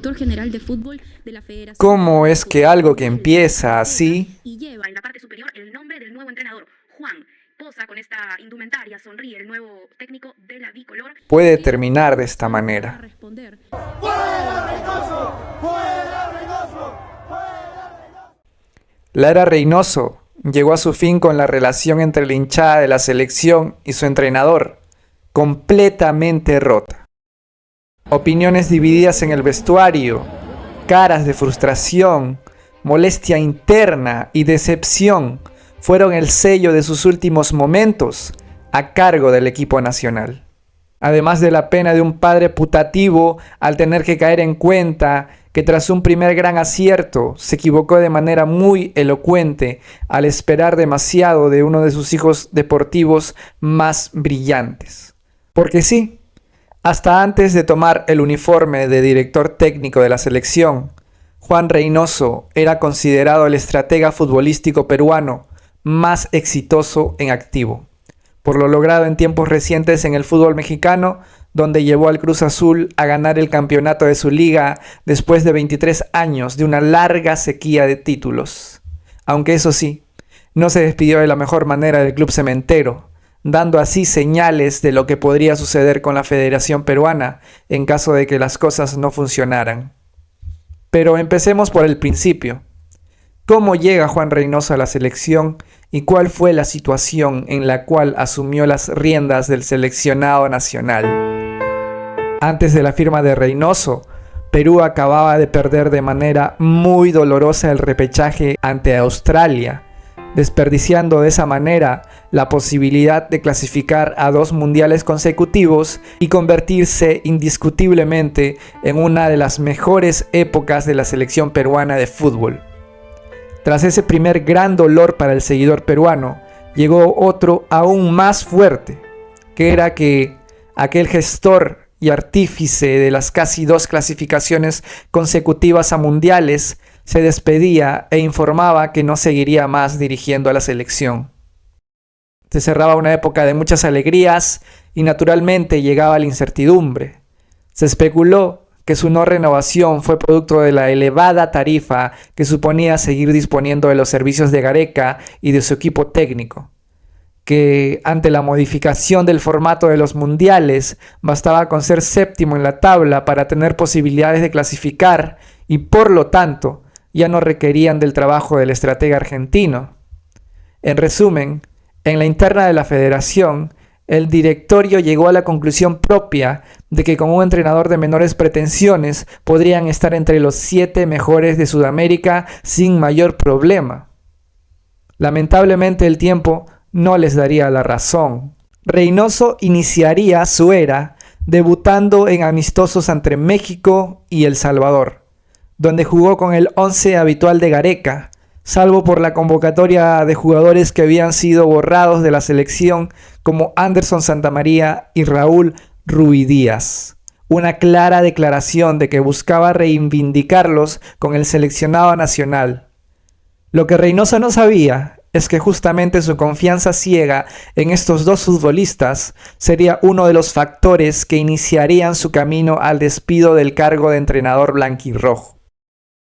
Director general de fútbol de la Federación. ¿Cómo es que algo que empieza así Y lleva en la parte superior el nombre del nuevo entrenador, Juan? Posa con esta indumentaria, sonríe el nuevo técnico de la bicolor. puede terminar de esta manera? Responder. La era Reynoso llegó a su fin con la relación entre la hinchada de la selección y su entrenador, completamente rota. Opiniones divididas en el vestuario, caras de frustración, molestia interna y decepción fueron el sello de sus últimos momentos a cargo del equipo nacional. Además de la pena de un padre putativo al tener que caer en cuenta que tras un primer gran acierto se equivocó de manera muy elocuente al esperar demasiado de uno de sus hijos deportivos más brillantes. Porque sí, hasta antes de tomar el uniforme de director técnico de la selección, Juan Reynoso era considerado el estratega futbolístico peruano más exitoso en activo, por lo logrado en tiempos recientes en el fútbol mexicano, donde llevó al Cruz Azul a ganar el campeonato de su liga después de 23 años de una larga sequía de títulos. Aunque eso sí, no se despidió de la mejor manera del club cementero, dando así señales de lo que podría suceder con la Federación Peruana en caso de que las cosas no funcionaran. Pero empecemos por el principio. ¿Cómo llega Juan Reynoso a la selección y cuál fue la situación en la cual asumió las riendas del seleccionado nacional? Antes de la firma de Reynoso, Perú acababa de perder de manera muy dolorosa el repechaje ante Australia, desperdiciando de esa manera la posibilidad de clasificar a 2 mundiales consecutivos y convertirse indiscutiblemente en una de las mejores épocas de la selección peruana de fútbol. Tras ese primer gran dolor para el seguidor peruano, llegó otro aún más fuerte, que era que aquel gestor y artífice de las casi 2 clasificaciones consecutivas a mundiales se despedía e informaba que no seguiría más dirigiendo a la selección. Se cerraba una época de muchas alegrías y naturalmente llegaba la incertidumbre. Se especuló que su no renovación fue producto de la elevada tarifa que suponía seguir disponiendo de los servicios de Gareca y de su equipo técnico, que ante la modificación del formato de los mundiales bastaba con ser séptimo en la tabla para tener posibilidades de clasificar y por lo tanto ya no requerían del trabajo del estratega argentino. En resumen, en la interna de la federación, el directorio llegó a la conclusión propia de que con un entrenador de menores pretensiones podrían estar entre los 7 mejores de Sudamérica sin mayor problema. Lamentablemente el tiempo no les daría la razón. Reynoso iniciaría su era debutando en amistosos entre México y El Salvador, donde jugó con el 11 habitual de Gareca, salvo por la convocatoria de jugadores que habían sido borrados de la selección como Anderson Santamaría y Raúl Ruidíaz. Una clara declaración de que buscaba reivindicarlos con el seleccionado nacional. Lo que Reynoso no sabía es que justamente su confianza ciega en estos 2 futbolistas sería uno de los factores que iniciarían su camino al despido del cargo de entrenador blanquirrojo.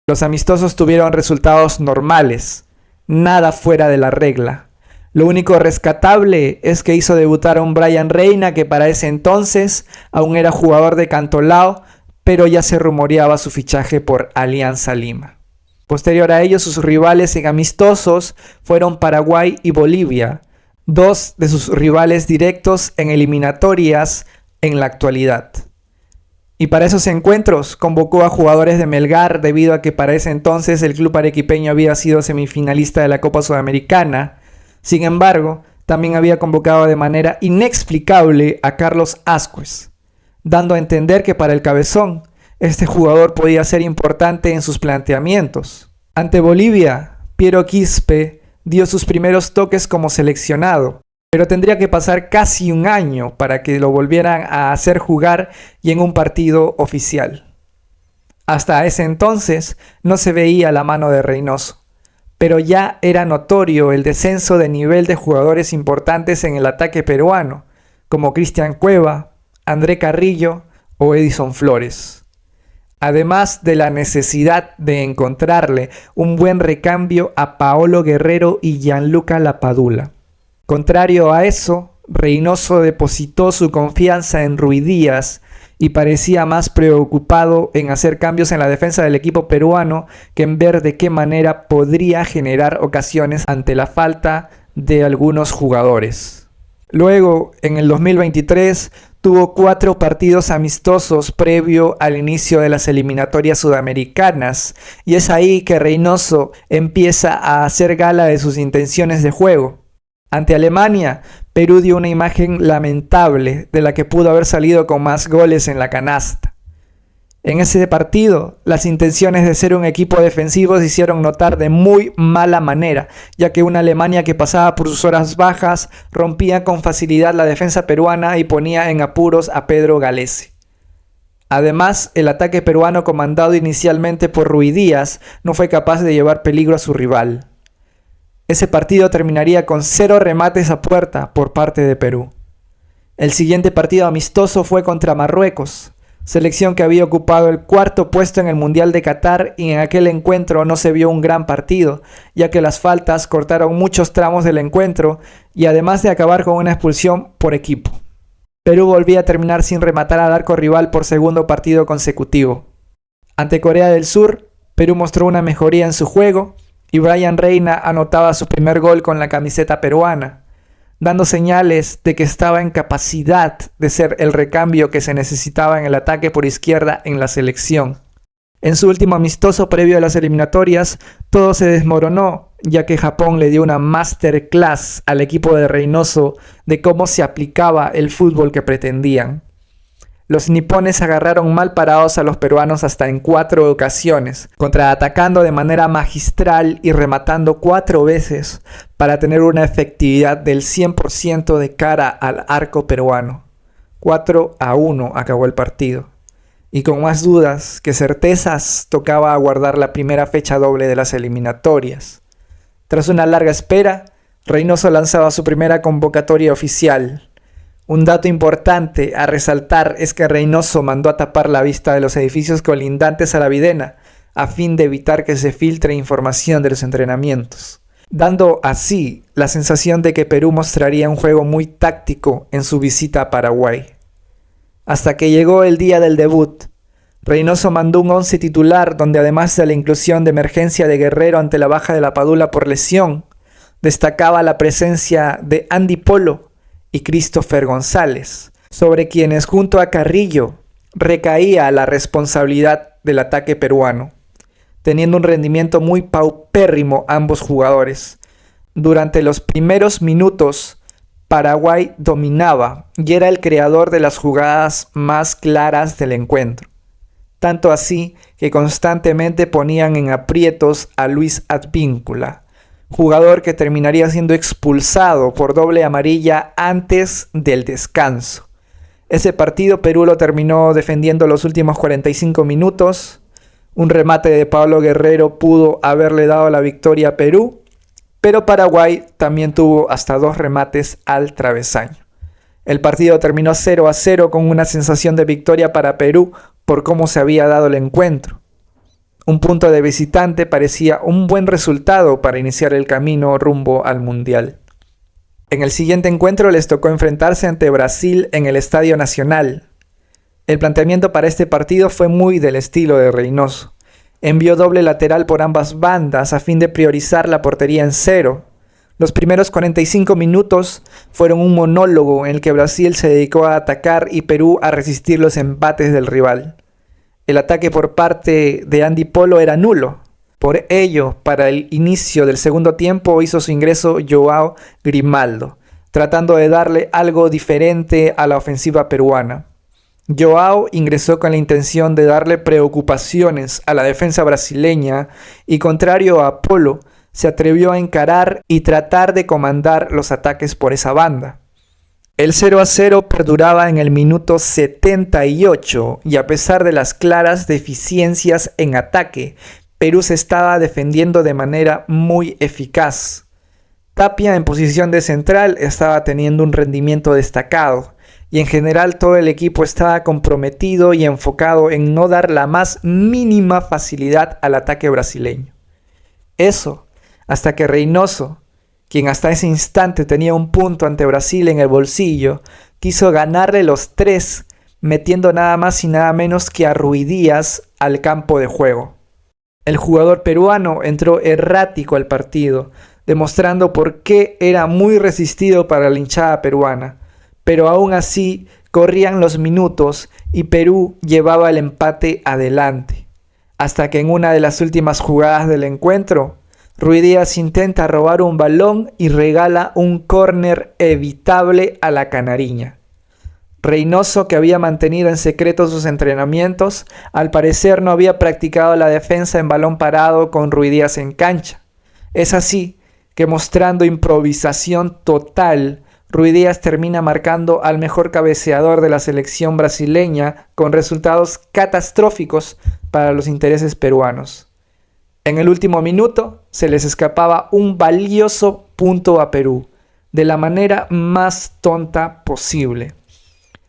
Los amistosos tuvieron resultados normales, nada fuera de la regla. Lo único rescatable es que hizo debutar a un Brian Reina que para ese entonces aún era jugador de Cantolao, pero ya se rumoreaba su fichaje por Alianza Lima. Posterior a ello, sus rivales en amistosos fueron Paraguay y Bolivia, 2 de sus rivales directos en eliminatorias en la actualidad. Y para esos encuentros convocó a jugadores de Melgar debido a que para ese entonces el club arequipeño había sido semifinalista de la Copa Sudamericana. Sin embargo, también había convocado de manera inexplicable a Carlos Ascuez, dando a entender que para el Cabezón este jugador podía ser importante en sus planteamientos. Ante Bolivia, Piero Quispe dio sus primeros toques como seleccionado, pero tendría que pasar casi un año para que lo volvieran a hacer jugar y en un partido oficial. Hasta ese entonces no se veía la mano de Reynoso, pero ya era notorio el descenso de nivel de jugadores importantes en el ataque peruano, como Cristian Cueva, André Carrillo o Edison Flores. además de la necesidad de encontrarle un buen recambio a Paolo Guerrero y Gianluca Lapadula. Contrario a eso, Reynoso depositó su confianza en Ruidíaz y parecía más preocupado en hacer cambios en la defensa del equipo peruano que en ver de qué manera podría generar ocasiones ante la falta de algunos jugadores. Luego, en el 2023, tuvo 4 partidos amistosos previo al inicio de las eliminatorias sudamericanas, y es ahí que Reynoso empieza a hacer gala de sus intenciones de juego. Ante Alemania, Perú dio una imagen lamentable de la que pudo haber salido con más goles en la canasta. En ese partido, las intenciones de ser un equipo defensivo se hicieron notar de muy mala manera, ya que una Alemania que pasaba por sus horas bajas rompía con facilidad la defensa peruana y ponía en apuros a Pedro Galese. Además, el ataque peruano comandado inicialmente por Ruidíaz no fue capaz de llevar peligro a su rival. Ese partido terminaría con 0 remates a puerta por parte de Perú. El siguiente partido amistoso fue contra Marruecos, selección que había ocupado el 4º puesto en el Mundial de Qatar, y en aquel encuentro no se vio un gran partido, ya que las faltas cortaron muchos tramos del encuentro y además de acabar con una expulsión por equipo. Perú volvía a terminar sin rematar al arco rival por segundo partido consecutivo. Ante Corea del Sur, Perú mostró una mejoría en su juego y Brian Reina anotaba su primer gol con la camiseta peruana, dando señales de que estaba en capacidad de ser el recambio que se necesitaba en el ataque por izquierda en la selección. En su último amistoso previo a las eliminatorias, todo se desmoronó, ya que Japón le dio una masterclass al equipo de Reynoso de cómo se aplicaba el fútbol que pretendían. Los nipones agarraron mal parados a los peruanos hasta en 4 ocasiones, contraatacando de manera magistral y rematando 4 veces para tener una efectividad del 100% de cara al arco peruano. 4-1 acabó el partido. Y con más dudas que certezas, tocaba aguardar la primera fecha doble de las eliminatorias. Tras una larga espera, Reynoso lanzaba su primera convocatoria oficial. Un dato importante a resaltar es que Reynoso mandó a tapar la vista de los edificios colindantes a la Videna, a fin de evitar que se filtre información de los entrenamientos, dando así la sensación de que Perú mostraría un juego muy táctico en su visita a Paraguay. Hasta que llegó el día del debut, Reynoso mandó un 11 titular donde, además de la inclusión de emergencia de Guerrero ante la baja de Lapadula por lesión, destacaba la presencia de Andy Polo y Christopher González, sobre quienes junto a Carrillo recaía la responsabilidad del ataque peruano, teniendo un rendimiento muy paupérrimo ambos jugadores. Durante los primeros minutos, Paraguay dominaba y era el creador de las jugadas más claras del encuentro. Tanto así que constantemente ponían en aprietos a Luis Advíncula, jugador que terminaría siendo expulsado por doble amarilla antes del descanso. Ese partido Perú lo terminó defendiendo los últimos 45 minutos. Un remate de Pablo Guerrero pudo haberle dado la victoria a Perú, pero Paraguay también tuvo hasta 2 remates al travesaño. El partido terminó 0-0 con una sensación de victoria para Perú por cómo se había dado el encuentro. Un punto de visitante parecía un buen resultado para iniciar el camino rumbo al Mundial. En el siguiente encuentro les tocó enfrentarse ante Brasil en el Estadio Nacional. El planteamiento para este partido fue muy del estilo de Reynoso. Envió doble lateral por ambas bandas a fin de priorizar la portería en 0. Los primeros 45 minutos fueron un monólogo en el que Brasil se dedicó a atacar y Perú a resistir los embates del rival. El ataque por parte de Andy Polo era nulo. Por ello, para el inicio del segundo tiempo hizo su ingreso Joao Grimaldo, tratando de darle algo diferente a la ofensiva peruana. Joao ingresó con la intención de darle preocupaciones a la defensa brasileña y, contrario a Polo, se atrevió a encarar y tratar de comandar los ataques por esa banda. El 0-0 perduraba en el minuto 78 y, a pesar de las claras deficiencias en ataque, Perú se estaba defendiendo de manera muy eficaz. Tapia, en posición de central, estaba teniendo un rendimiento destacado y en general todo el equipo estaba comprometido y enfocado en no dar la más mínima facilidad al ataque brasileño. Eso, hasta que Reynoso, quien hasta ese instante tenía un punto ante Brasil en el bolsillo, quiso ganarle los 3, metiendo nada más y nada menos que a Rui Díaz al campo de juego. El jugador peruano entró errático al partido, demostrando por qué era muy resistido para la hinchada peruana, pero aún así corrían los minutos y Perú llevaba el empate adelante, hasta que en una de las últimas jugadas del encuentro, Rui Díaz intenta robar un balón y regala un córner evitable a la canariña. Reynoso, que había mantenido en secreto sus entrenamientos, al parecer no había practicado la defensa en balón parado con Rui Díaz en cancha. Es así que, mostrando improvisación total, Rui Díaz termina marcando al mejor cabeceador de la selección brasileña con resultados catastróficos para los intereses peruanos. En el último minuto se les escapaba un valioso punto a Perú, de la manera más tonta posible.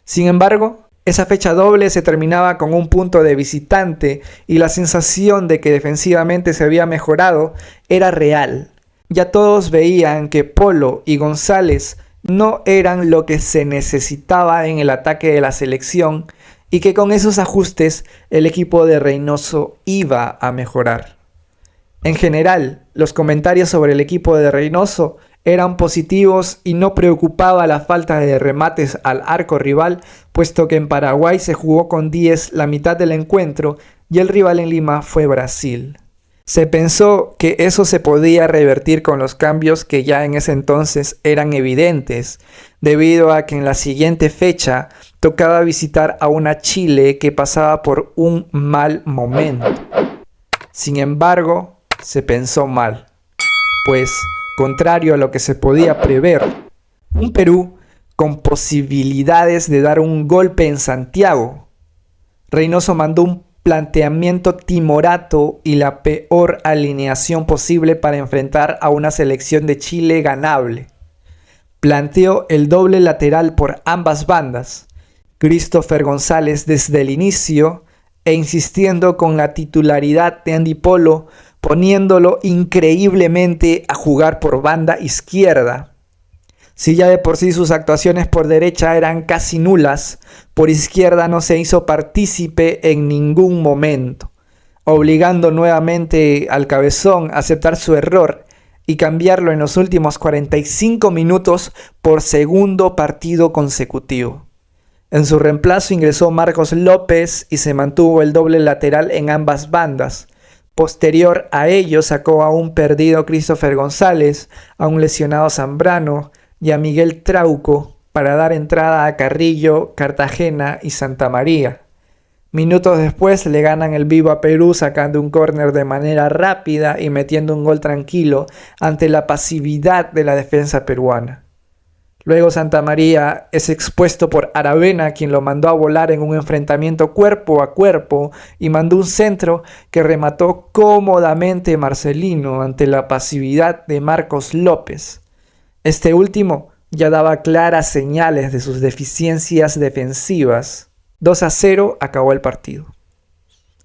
Sin embargo, esa fecha doble se terminaba con un punto de visitante y la sensación de que defensivamente se había mejorado era real. Ya todos veían que Polo y González no eran lo que se necesitaba en el ataque de la selección y que con esos ajustes el equipo de Reynoso iba a mejorar. En general, los comentarios sobre el equipo de Reynoso eran positivos y no preocupaba la falta de remates al arco rival, puesto que en Paraguay se jugó con 10 la mitad del encuentro y el rival en Lima fue Brasil. Se pensó que eso se podía revertir con los cambios que ya en ese entonces eran evidentes, debido a que en la siguiente fecha tocaba visitar a una Chile que pasaba por un mal momento. Sin embargo, se pensó mal, pues, contrario a lo que se podía prever, un Perú con posibilidades de dar un golpe en Santiago. Reynoso mandó un planteamiento timorato y la peor alineación posible para enfrentar a una selección de Chile ganable. Planteó el doble lateral por ambas bandas, Christopher González desde el inicio e insistiendo con la titularidad de Andy Polo, poniéndolo increíblemente a jugar por banda izquierda. Si ya de por sí sus actuaciones por derecha eran casi nulas, por izquierda no se hizo partícipe en ningún momento, obligando nuevamente al cabezón a aceptar su error y cambiarlo en los últimos 45 minutos por segundo partido consecutivo. En su reemplazo ingresó Marcos López y se mantuvo el doble lateral en ambas bandas. Posterior a ello sacó a un perdido Christopher González, a un lesionado Zambrano y a Miguel Trauco para dar entrada a Carrillo, Cartagena y Santa María. Minutos después le ganan el vivo a Perú sacando un córner de manera rápida y metiendo un gol tranquilo ante la pasividad de la defensa peruana. Luego Santa María es expuesto por Aravena, quien lo mandó a volar en un enfrentamiento cuerpo a cuerpo y mandó un centro que remató cómodamente Marcelino ante la pasividad de Marcos López. Este último ya daba claras señales de sus deficiencias defensivas. 2-0 acabó el partido.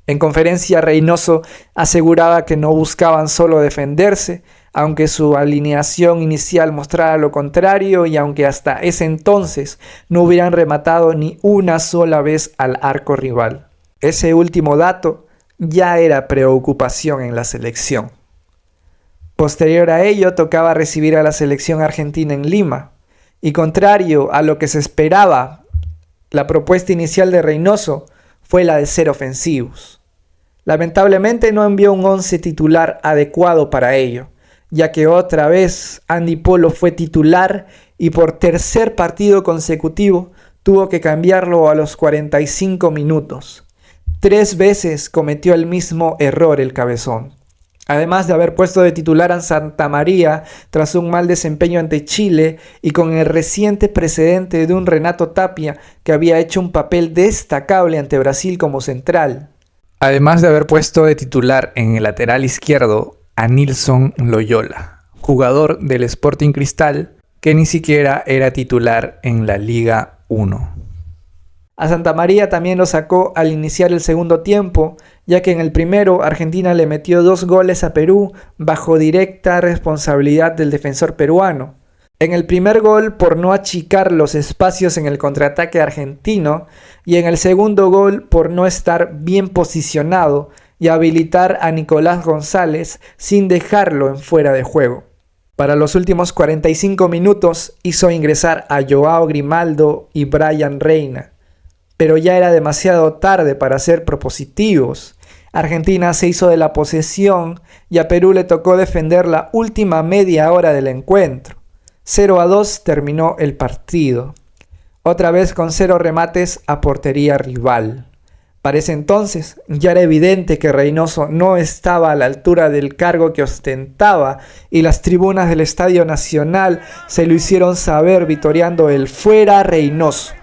En conferencia, Reynoso aseguraba que no buscaban solo defenderse, aunque su alineación inicial mostrara lo contrario y aunque hasta ese entonces no hubieran rematado ni una sola vez al arco rival. Ese último dato ya era preocupación en la selección. Posterior a ello, tocaba recibir a la selección argentina en Lima, y contrario a lo que se esperaba, la propuesta inicial de Reynoso fue la de ser ofensivos. Lamentablemente no envió un 11 titular adecuado para ello, ya que otra vez Andy Polo fue titular y por tercer partido consecutivo tuvo que cambiarlo a los 45 minutos. 3 veces cometió el mismo error el cabezón. Además de haber puesto de titular a Santa María tras un mal desempeño ante Chile y con el reciente precedente de un Renato Tapia que había hecho un papel destacable ante Brasil como central. Además de haber puesto de titular en el lateral izquierdo a Nilson Loyola, jugador del Sporting Cristal que ni siquiera era titular en la Liga 1. A Santa María también lo sacó al iniciar el segundo tiempo, ya que en el primero Argentina le metió 2 goles a Perú bajo directa responsabilidad del defensor peruano. En el primer gol por no achicar los espacios en el contraataque argentino y en el segundo gol por no estar bien posicionado y habilitar a Nicolás González sin dejarlo en fuera de juego. Para los últimos 45 minutos hizo ingresar a Joao Grimaldo y Brian Reina, pero ya era demasiado tarde para ser propositivos. Argentina se hizo de la posesión y a Perú le tocó defender la última media hora del encuentro. 0-2 terminó el partido, otra vez con 0 remates a portería rival. Para ese entonces ya era evidente que Reynoso no estaba a la altura del cargo que ostentaba y las tribunas del Estadio Nacional se lo hicieron saber vitoreando el "fuera Reynoso".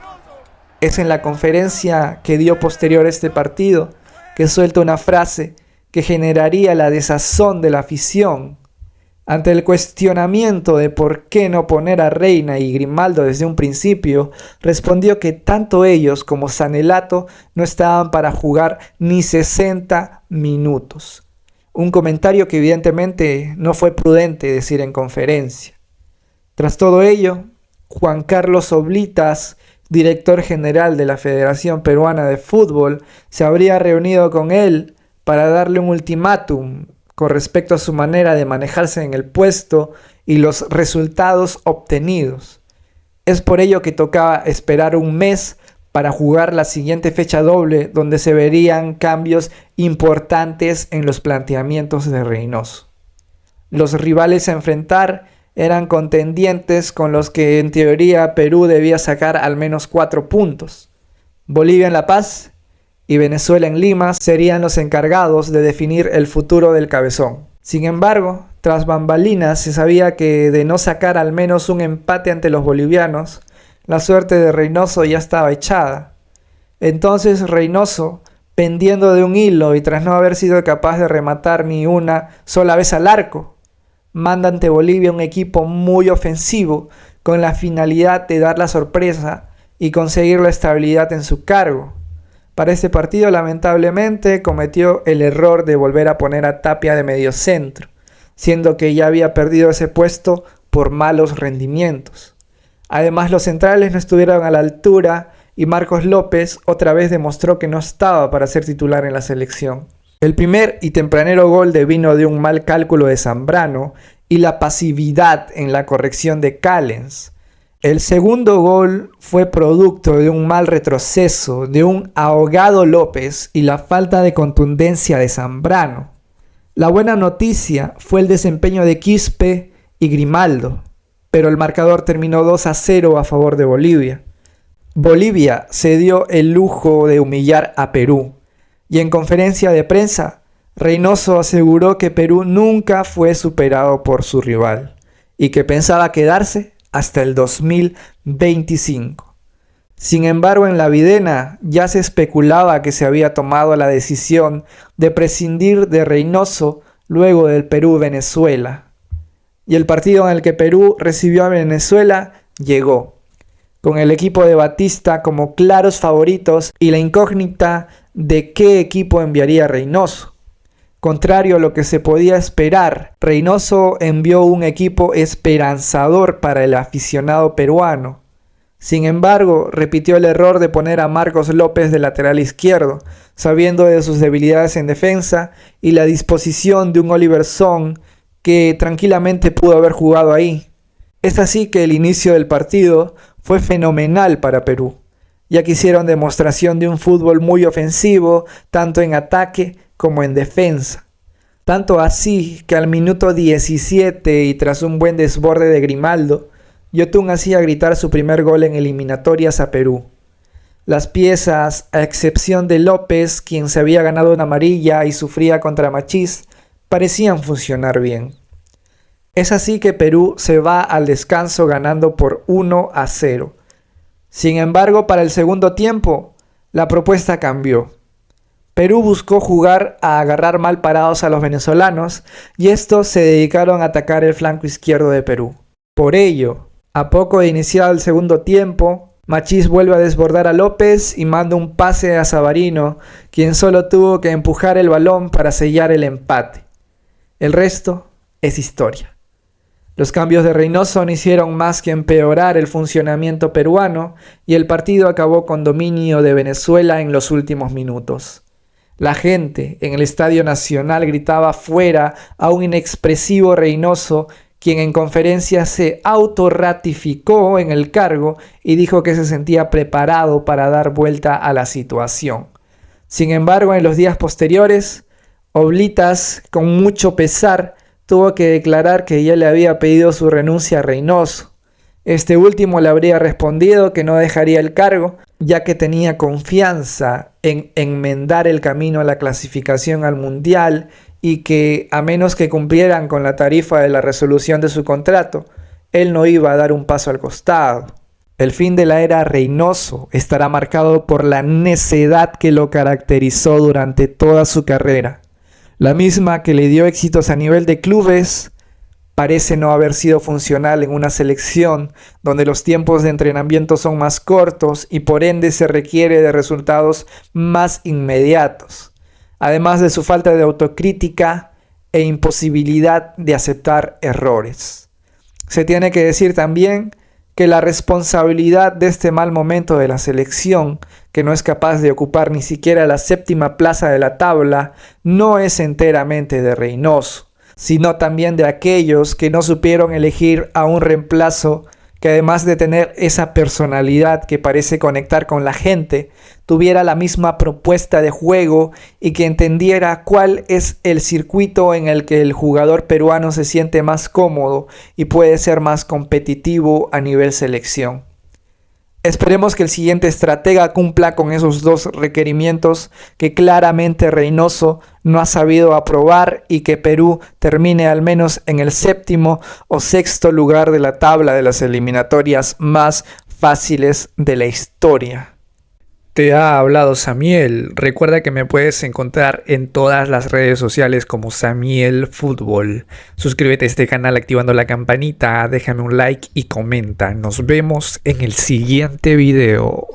Es en la conferencia que dio posterior a este partido que suelta una frase que generaría la desazón de la afición. Ante el cuestionamiento de por qué no poner a Reina y Grimaldo desde un principio, respondió que tanto ellos como Sanelato no estaban para jugar ni 60 minutos. Un comentario que evidentemente no fue prudente decir en conferencia. Tras todo ello, Juan Carlos Oblitas, director general de la Federación Peruana de Fútbol, se habría reunido con él para darle un ultimátum con respecto a su manera de manejarse en el puesto y los resultados obtenidos. Es por ello que tocaba esperar un mes para jugar la siguiente fecha doble, donde se verían cambios importantes en los planteamientos de Reynoso. Los rivales a enfrentar eran contendientes con los que en teoría Perú debía sacar al menos 4 puntos. Bolivia en La Paz y Venezuela en Lima serían los encargados de definir el futuro del cabezón. Sin embargo, tras bambalinas se sabía que de no sacar al menos un empate ante los bolivianos, la suerte de Reynoso ya estaba echada. Entonces Reynoso, pendiendo de un hilo y tras no haber sido capaz de rematar ni una sola vez al arco, manda ante Bolivia un equipo muy ofensivo con la finalidad de dar la sorpresa y conseguir la estabilidad en su cargo. Para este partido, lamentablemente, cometió el error de volver a poner a Tapia de mediocentro, siendo que ya había perdido ese puesto por malos rendimientos. Además, los centrales no estuvieron a la altura y Marcos López otra vez demostró que no estaba para ser titular en la selección. El primer y tempranero gol devino de un mal cálculo de Zambrano y la pasividad en la corrección de Callens. El segundo gol fue producto de un mal retroceso, de un ahogado López y la falta de contundencia de Zambrano. La buena noticia fue el desempeño de Quispe y Grimaldo, pero el marcador terminó 2-0 a favor de Bolivia. Bolivia se dio el lujo de humillar a Perú, y en conferencia de prensa, Reynoso aseguró que Perú nunca fue superado por su rival y que pensaba quedarse hasta el 2025. Sin embargo, en la Videna ya se especulaba que se había tomado la decisión de prescindir de Reynoso luego del Perú-Venezuela. Y el partido en el que Perú recibió a Venezuela llegó, con el equipo de Batista como claros favoritos y la incógnita de qué equipo enviaría Reynoso. Contrario a lo que se podía esperar, Reynoso envió un equipo esperanzador para el aficionado peruano. Sin embargo, repitió el error de poner a Marcos López de lateral izquierdo, sabiendo de sus debilidades en defensa y la disposición de un Oliver Song que tranquilamente pudo haber jugado ahí. Es así que el inicio del partido fue fenomenal para Perú, ya que hicieron demostración de un fútbol muy ofensivo, tanto en ataque como en defensa. Tanto así que al minuto 17 y tras un buen desborde de Grimaldo, Yotun hacía gritar su primer gol en eliminatorias a Perú. Las piezas, a excepción de López, quien se había ganado una amarilla y sufría contra Machís, parecían funcionar bien. Es así que Perú se va al descanso ganando por 1-0. Sin embargo, para el segundo tiempo, la propuesta cambió. Perú buscó jugar a agarrar mal parados a los venezolanos y estos se dedicaron a atacar el flanco izquierdo de Perú. Por ello, a poco de iniciado el segundo tiempo, Machís vuelve a desbordar a López y manda un pase a Savarino, quien solo tuvo que empujar el balón para sellar el empate. El resto es historia. Los cambios de Reynoso no hicieron más que empeorar el funcionamiento peruano y el partido acabó con dominio de Venezuela en los últimos minutos. La gente en el Estadio Nacional gritaba fuera a un inexpresivo Reynoso, quien en conferencia se autorratificó en el cargo y dijo que se sentía preparado para dar vuelta a la situación. Sin embargo, en los días posteriores, Oblitas, con mucho pesar, tuvo que declarar que ya le había pedido su renuncia a Reynoso. Este último le habría respondido que no dejaría el cargo, ya que tenía confianza en enmendar el camino a la clasificación al Mundial y que, a menos que cumplieran con la tarifa de la resolución de su contrato, él no iba a dar un paso al costado. El fin de la era Reynoso estará marcado por la necedad que lo caracterizó durante toda su carrera. La misma que le dio éxitos a nivel de clubes, parece no haber sido funcional en una selección donde los tiempos de entrenamiento son más cortos y por ende se requiere de resultados más inmediatos, además de su falta de autocrítica e imposibilidad de aceptar errores. Se tiene que decir también que la responsabilidad de este mal momento de la selección, que no es capaz de ocupar ni siquiera la 7ª plaza de la tabla, no es enteramente de Reynoso, sino también de aquellos que no supieron elegir a un reemplazo que, además de tener esa personalidad que parece conectar con la gente, tuviera la misma propuesta de juego y que entendiera cuál es el circuito en el que el jugador peruano se siente más cómodo y puede ser más competitivo a nivel selección. Esperemos que el siguiente estratega cumpla con esos dos requerimientos que claramente Reynoso no ha sabido aprobar y que Perú termine al menos en el 7º o 6º lugar de la tabla de las eliminatorias más fáciles de la historia. Te ha hablado Samiel. Recuerda que me puedes encontrar en todas las redes sociales como Samiel Fútbol. Suscríbete a este canal activando la campanita, déjame un like y comenta. Nos vemos en el siguiente video.